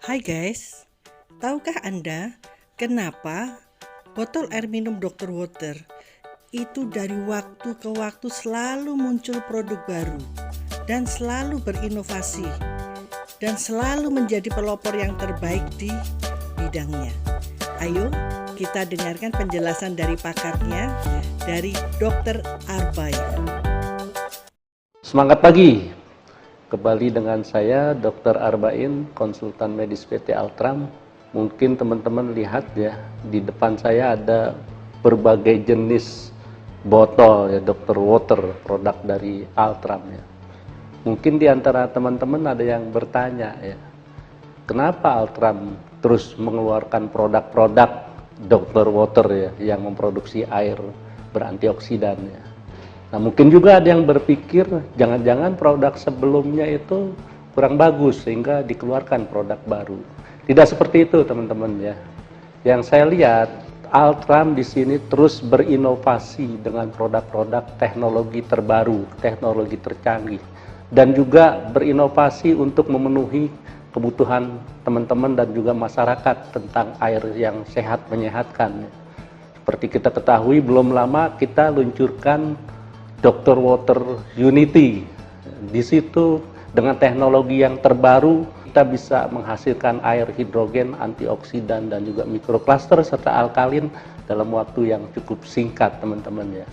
Hai guys, tahukah Anda kenapa botol air minum Dr. Water itu dari waktu ke waktu selalu muncul produk baru dan selalu berinovasi dan selalu menjadi pelopor yang terbaik di bidangnya? Ayo kita dengarkan penjelasan dari pakarnya, dari Dr. Arbain. Semangat pagi, kembali dengan saya Dr. Arbain, konsultan medis PT Altram. Mungkin teman-teman lihat ya, di depan saya ada berbagai jenis botol ya, Dr. Water, produk dari Altram ya. Mungkin di antara teman-teman ada yang bertanya ya, kenapa Altram terus mengeluarkan produk-produk Dr. Water ya, yang memproduksi air berantioksidan ya. Nah, mungkin juga ada yang berpikir jangan-jangan produk sebelumnya itu kurang bagus sehingga dikeluarkan produk baru. Tidak seperti itu, teman-teman ya. Yang saya lihat, Altram di sini terus berinovasi dengan produk-produk teknologi terbaru, teknologi tercanggih, dan juga berinovasi untuk memenuhi kebutuhan teman-teman dan juga masyarakat tentang air yang sehat menyehatkan. Seperti kita ketahui, belum lama kita luncurkan Dr. Water Unity. Di situ dengan teknologi yang terbaru kita bisa menghasilkan air hidrogen, antioksidan dan juga mikrokluster serta alkalin dalam waktu yang cukup singkat, teman-teman ya.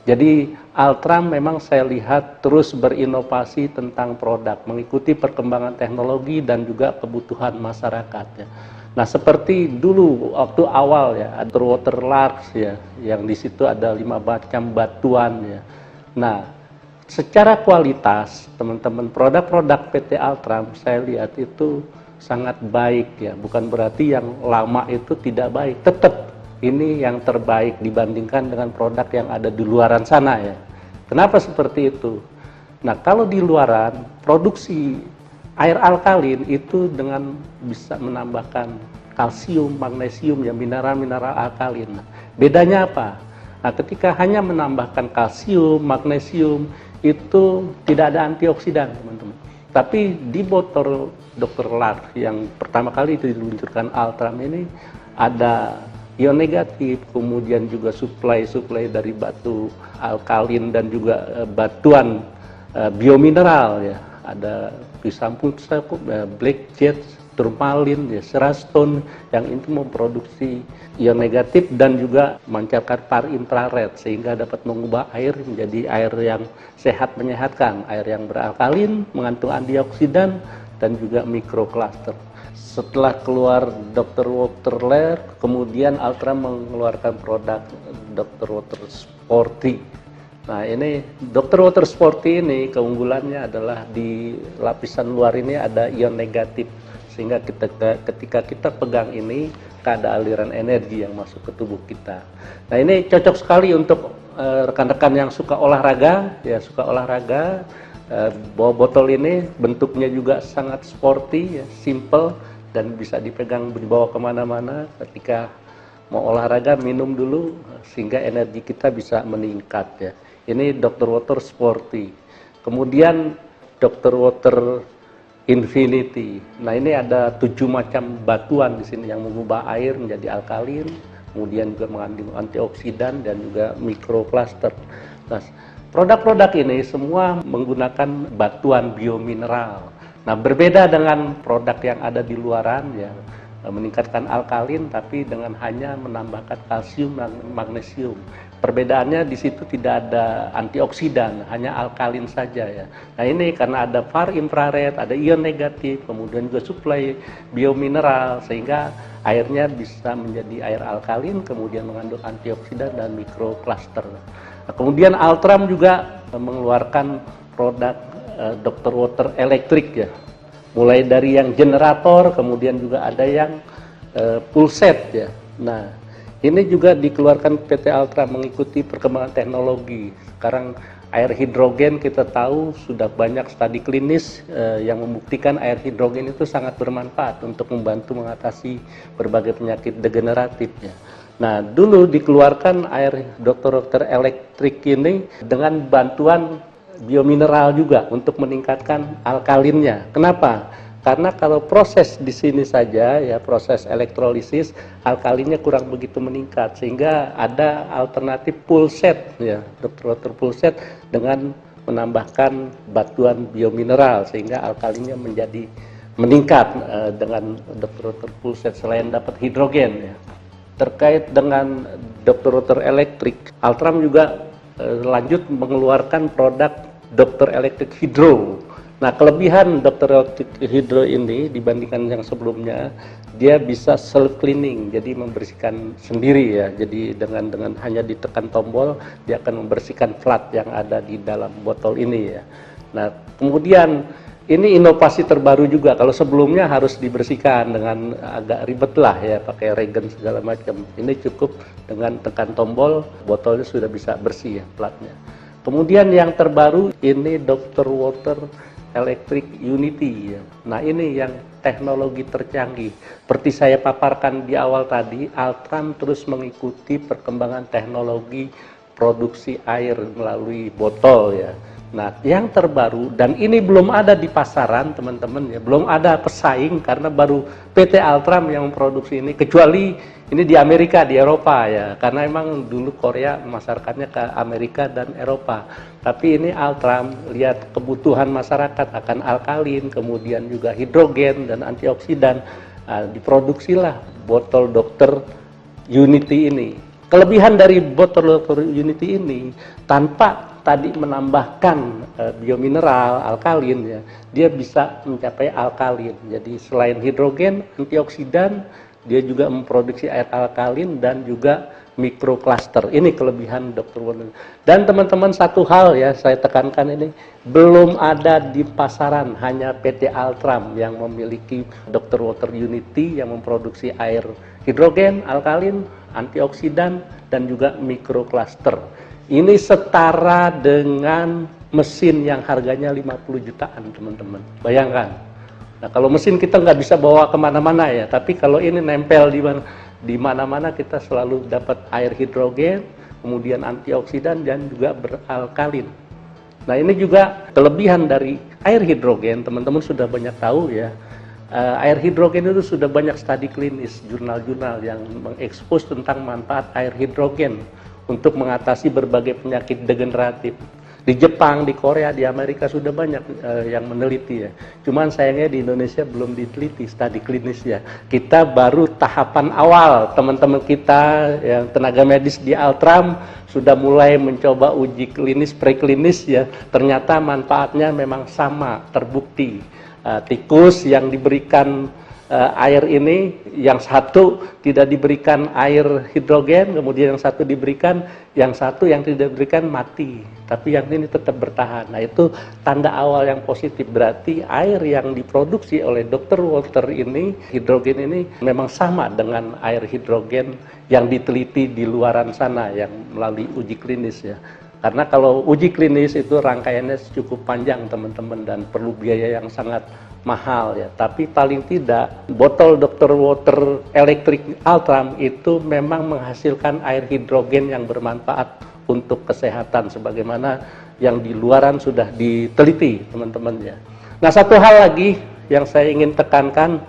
Jadi Altram memang saya lihat terus berinovasi tentang produk, mengikuti perkembangan teknologi dan juga kebutuhan masyarakat ya. Nah, seperti dulu waktu awal ya, ada Water Larks ya, yang di situ ada 5 macam batuan ya. Nah, secara kualitas teman-teman produk-produk PT Altram saya lihat itu sangat baik ya, bukan berarti yang lama itu tidak baik, tetap ini yang terbaik dibandingkan dengan produk yang ada di luaran sana ya. Kenapa seperti itu? Nah, kalau di luaran produksi air alkalin itu dengan bisa menambahkan kalsium, magnesium ya, mineral-mineral alkalin. Nah, bedanya apa? Nah, ketika hanya menambahkan kalsium, magnesium, itu tidak ada antioksidan, teman-teman. Tapi di botol Dr. Lark yang pertama kali itu diluncurkan Altram ini ada ion negatif, kemudian juga suplai dari batu alkalin dan juga batuan biomineral ya. Ada pisamputsa, black jet, turmalin, ya, serastone yang itu memproduksi ion negatif dan juga memancarkan far infrared sehingga dapat mengubah air menjadi air yang sehat menyehatkan, air yang beralkalin, mengandung antioksidan dan juga mikrokluster. Setelah keluar Dr. Water Lair, kemudian Altram mengeluarkan produk Dr. Water Sporty. Nah, ini Dr. Water Sporty ini keunggulannya adalah di lapisan luar ini ada ion negatif, sehingga ketika kita pegang ini ada aliran energi yang masuk ke tubuh kita. Nah, ini cocok sekali untuk rekan-rekan yang suka olahraga ya, bawa botol ini bentuknya juga sangat sporty ya, simple dan bisa dipegang dibawa kemana-mana. Ketika mau olahraga minum dulu sehingga energi kita bisa meningkat ya. Ini Dr. Water Sporty. Kemudian Dr. Water Infinity. Nah, ini ada 7 macam batuan di sini yang mengubah air menjadi alkalin, kemudian juga mengandung antioksidan dan juga mikrokluster. Nah, produk-produk ini semua menggunakan batuan biomineral. Nah, berbeda dengan produk yang ada di luaran ya, meningkatkan alkalin tapi dengan hanya menambahkan kalsium dan magnesium. Perbedaannya di situ tidak ada antioksidan, hanya alkalin saja ya. Nah, ini karena ada far infrared, ada ion negatif, kemudian juga suplai biomineral sehingga airnya bisa menjadi air alkalin, kemudian mengandung antioksidan dan mikrokluster. Nah, kemudian Altram juga mengeluarkan produk Dr. Water Electric ya. Mulai dari yang generator, kemudian juga ada yang full set ya. Nah, ini juga dikeluarkan PT Altram mengikuti perkembangan teknologi. Sekarang air hidrogen kita tahu sudah banyak studi klinis yang membuktikan air hidrogen itu sangat bermanfaat untuk membantu mengatasi berbagai penyakit degeneratif ya. Nah, dulu dikeluarkan air Dr. Water Electric ini dengan bantuan biomineral juga untuk meningkatkan alkalinnya. Kenapa? Karena kalau proses di sini saja ya, proses elektrolisis, alkalinnya kurang begitu meningkat, sehingga ada alternatif pulset ya, Dr. Walter pulset dengan menambahkan batuan biomineral sehingga alkalinnya menjadi meningkat dengan Dr. Walter pulset selain dapat hidrogen ya. Terkait dengan Dr. Walter elektrik, Altram juga lanjut mengeluarkan produk Dr. Electric Hydro. Nah, kelebihan Dr. Electric Hydro ini dibandingkan yang sebelumnya, dia bisa self cleaning, jadi membersihkan sendiri ya. Jadi dengan hanya ditekan tombol, dia akan membersihkan flat yang ada di dalam botol ini ya. Nah, kemudian ini inovasi terbaru juga. Kalau sebelumnya harus dibersihkan dengan agak ribet lah ya, pakai regen segala macam. Ini cukup dengan tekan tombol, botolnya sudah bisa bersih ya flatnya. Kemudian yang terbaru ini Dr. Walter Electric Unity ya. Nah, ini yang teknologi tercanggih. Seperti saya paparkan di awal tadi, Altram terus mengikuti perkembangan teknologi produksi air melalui botol ya. Nah, yang terbaru dan ini belum ada di pasaran teman-teman ya, belum ada pesaing karena baru PT Altram yang memproduksi ini, kecuali ini di Amerika, di Eropa ya, karena emang dulu Korea memasarkannya ke Amerika dan Eropa. Tapi ini Altram lihat kebutuhan masyarakat akan alkalin, kemudian juga hidrogen dan antioksidan, diproduksilah botol Dr. Unity ini. Kelebihan dari botol Dr. Unity ini, tanpa tadi menambahkan biomineral, alkalin ya, dia bisa mencapai alkalin. Jadi selain hidrogen, antioksidan, dia juga memproduksi air alkalin dan juga mikrokluster. Ini kelebihan Dr. Walter. Dan teman-teman, satu hal ya saya tekankan, ini belum ada di pasaran, hanya PT Altram yang memiliki Dr. Walter Unity yang memproduksi air hidrogen, alkalin, antioksidan dan juga mikrokluster. Ini setara dengan mesin yang harganya 50 jutaan teman-teman. Bayangkan. Nah, kalau mesin kita nggak bisa bawa kemana-mana ya, tapi kalau ini nempel di mana-mana kita selalu dapat air hidrogen, kemudian antioksidan dan juga beralkalin. Nah, ini juga kelebihan dari air hidrogen, teman-teman sudah banyak tahu ya. Air hidrogen itu sudah banyak studi klinis, jurnal-jurnal yang mengekspos tentang manfaat air hidrogen untuk mengatasi berbagai penyakit degeneratif. Di Jepang, di Korea, di Amerika sudah banyak yang meneliti ya. Cuman sayangnya di Indonesia belum diteliti studi klinis ya. Kita baru tahapan awal, teman-teman kita yang tenaga medis di Altram sudah mulai mencoba uji klinis, preklinis ya. Ternyata manfaatnya memang sama, terbukti. Tikus yang diberikan air ini, yang satu tidak diberikan air hidrogen, kemudian yang satu diberikan, yang satu yang tidak diberikan mati, tapi yang ini tetap bertahan. Nah, itu tanda awal yang positif, berarti air yang diproduksi oleh Dr. Walter ini, hidrogen ini memang sama dengan air hidrogen yang diteliti di luaran sana yang melalui uji klinis ya. Karena kalau uji klinis itu rangkaiannya cukup panjang teman-teman dan perlu biaya yang sangat mahal ya. Tapi paling tidak botol Dr. Walter Electric Altram itu memang menghasilkan air hidrogen yang bermanfaat untuk kesehatan sebagaimana yang di luaran sudah diteliti teman-teman ya. Nah, satu hal lagi yang saya ingin tekankan,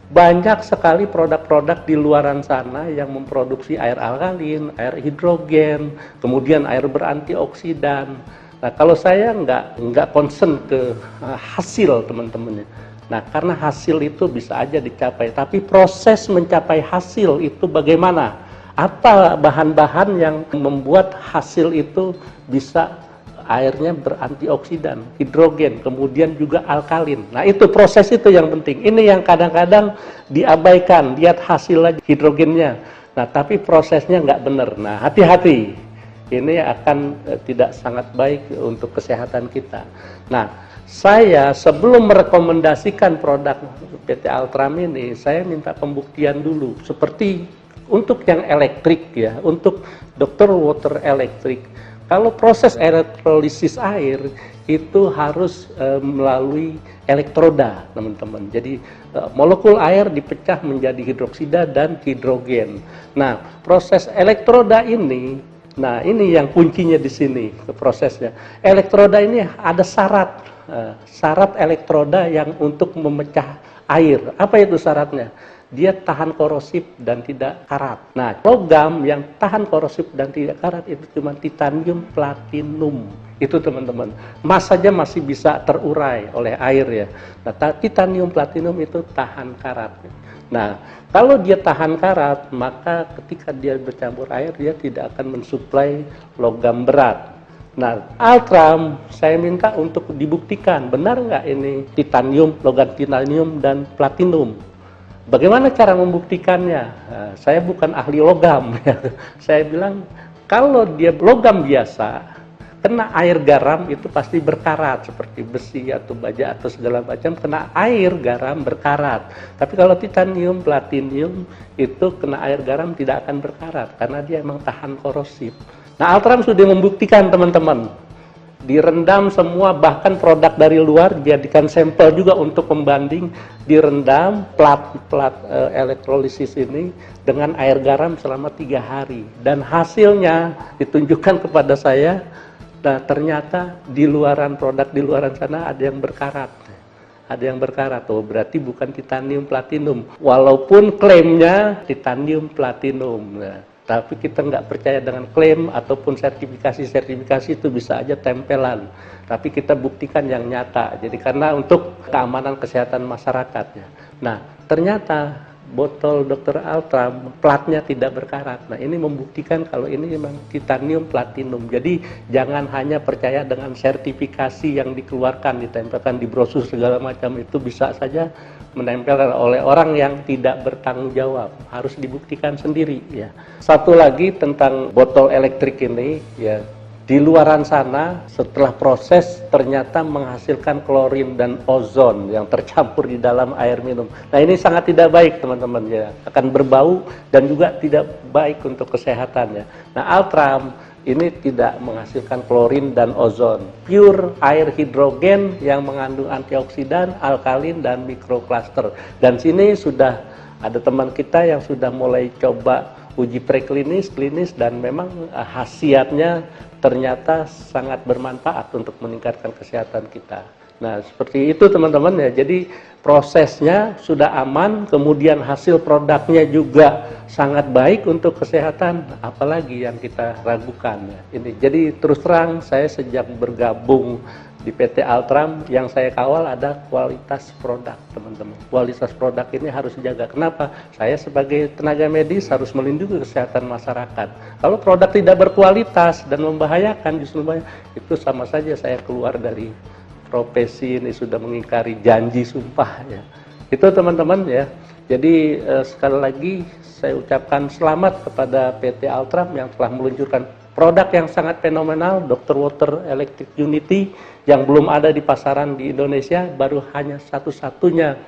banyak sekali produk-produk di luaran sana yang memproduksi air alkalin, air hidrogen, kemudian air berantioksidan. Nah, kalau saya nggak concern ke hasil teman-teman. Nah, karena hasil itu bisa aja dicapai, tapi proses mencapai hasil itu bagaimana? Apa bahan-bahan yang membuat hasil itu bisa airnya berantioksidan, hidrogen, kemudian juga alkalin. Nah, itu proses itu yang penting. Ini yang kadang-kadang diabaikan, lihat hasil aja hidrogennya. Nah, tapi prosesnya nggak benar. Nah, hati-hati. Ini akan tidak sangat baik untuk kesehatan kita. Nah, saya sebelum merekomendasikan produk PT Altram ini, saya minta pembuktian dulu. Seperti untuk yang elektrik ya, untuk Dr. Walter Electric. Kalau proses elektrolisis air itu harus melalui elektroda, teman-teman. Jadi molekul air dipecah menjadi hidroksida dan hidrogen. Nah, proses elektroda ini Nah, ini yang kuncinya di sini ke prosesnya. Elektroda ini ada syarat elektroda yang untuk memecah air. Apa itu syaratnya? Dia tahan korosif dan tidak karat. Nah, logam yang tahan korosif dan tidak karat itu cuma titanium platinum. Itu teman-teman. Emas saja masih bisa terurai oleh air ya. Nah, titanium platinum itu tahan karat. Nah, kalau dia tahan karat, maka ketika dia bercampur air, dia tidak akan mensuplai logam berat. Nah, Altram, saya minta untuk dibuktikan, benar nggak ini titanium, logam titanium, dan platinum. Bagaimana cara membuktikannya? Nah, saya bukan ahli logam. Saya bilang, kalau dia logam biasa, kena air garam itu pasti berkarat, seperti besi atau baja atau segala macam, kena air garam berkarat. Tapi kalau titanium, platinum itu kena air garam tidak akan berkarat karena dia emang tahan korosif. Nah, Altram sudah membuktikan teman-teman, direndam semua, bahkan produk dari luar dijadikan sampel juga untuk pembanding, direndam plat elektrolisis ini dengan air garam selama 3 hari, dan hasilnya ditunjukkan kepada saya. Nah, ternyata produk di luaran sana ada yang berkarat. Ada yang berkarat, berarti bukan titanium platinum. Walaupun klaimnya titanium platinum. Nah, tapi kita nggak percaya dengan klaim ataupun sertifikasi itu bisa aja tempelan. Tapi kita buktikan yang nyata. Jadi karena untuk keamanan kesehatan masyarakat ya. Nah, ternyata botol Dr. Altram platnya tidak berkarat. Nah, ini membuktikan kalau ini memang titanium platinum. Jadi jangan hanya percaya dengan sertifikasi yang dikeluarkan, ditempelkan di brosur segala macam, itu bisa saja menempelkan oleh orang yang tidak bertanggung jawab. Harus dibuktikan sendiri ya. Satu lagi tentang botol elektrik ini ya. Di luaran sana setelah proses ternyata menghasilkan klorin dan ozon yang tercampur di dalam air minum. Nah, ini sangat tidak baik teman-teman ya, akan berbau dan juga tidak baik untuk kesehatan ya. Nah, Altram ini tidak menghasilkan klorin dan ozon, pure air hidrogen yang mengandung antioksidan, alkalin dan mikrokluster. Dan sini sudah ada teman kita yang sudah mulai coba uji preklinis, klinis, dan memang khasiatnya ternyata sangat bermanfaat untuk meningkatkan kesehatan kita. Nah, seperti itu teman-teman ya. Jadi prosesnya sudah aman, kemudian hasil produknya juga sangat baik untuk kesehatan, apalagi yang kita ragukan ya. Ini jadi terus terang saya sejak bergabung di PT Altram yang saya kawal ada kualitas produk, teman-teman. Kualitas produk ini harus dijaga. Kenapa? Saya sebagai tenaga medis harus melindungi kesehatan masyarakat. Kalau produk tidak berkualitas dan membahayakan, justru itu sama saja saya keluar dari profesi ini, sudah mengingkari janji sumpah ya. Itu teman-teman ya. Jadi sekali lagi saya ucapkan selamat kepada PT Altram yang telah meluncurkan produk yang sangat fenomenal, Dr. Water Electric Unity, yang belum ada di pasaran di Indonesia, baru hanya satu-satunya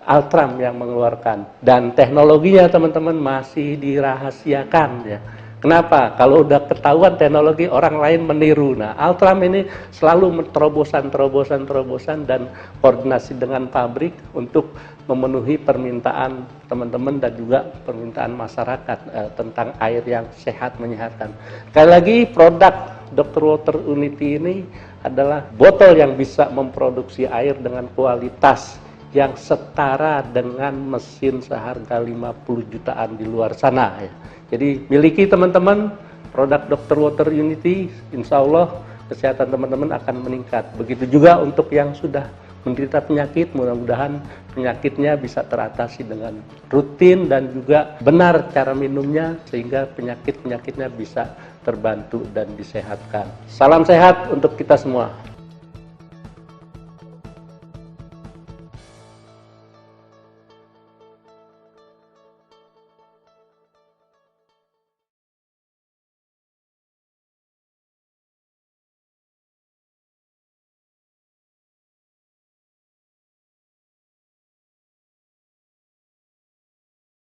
Altram yang mengeluarkan. Dan teknologinya teman-teman masih dirahasiakan ya. Kenapa? Kalau udah ketahuan teknologi, orang lain meniru. Nah, Altram ini selalu terobosan dan koordinasi dengan pabrik untuk memenuhi permintaan teman-teman dan juga permintaan masyarakat tentang air yang sehat, menyehatkan. Sekali lagi, produk Dr. Water Unity ini adalah botol yang bisa memproduksi air dengan kualitas yang setara dengan mesin seharga 50 jutaan di luar sana ya. Jadi miliki teman-teman produk Dr. Water Unity, insya Allah kesehatan teman-teman akan meningkat. Begitu juga untuk yang sudah menderita penyakit, mudah-mudahan penyakitnya bisa teratasi dengan rutin dan juga benar cara minumnya sehingga penyakit-penyakitnya bisa terbantu dan disehatkan. Salam sehat untuk kita semua.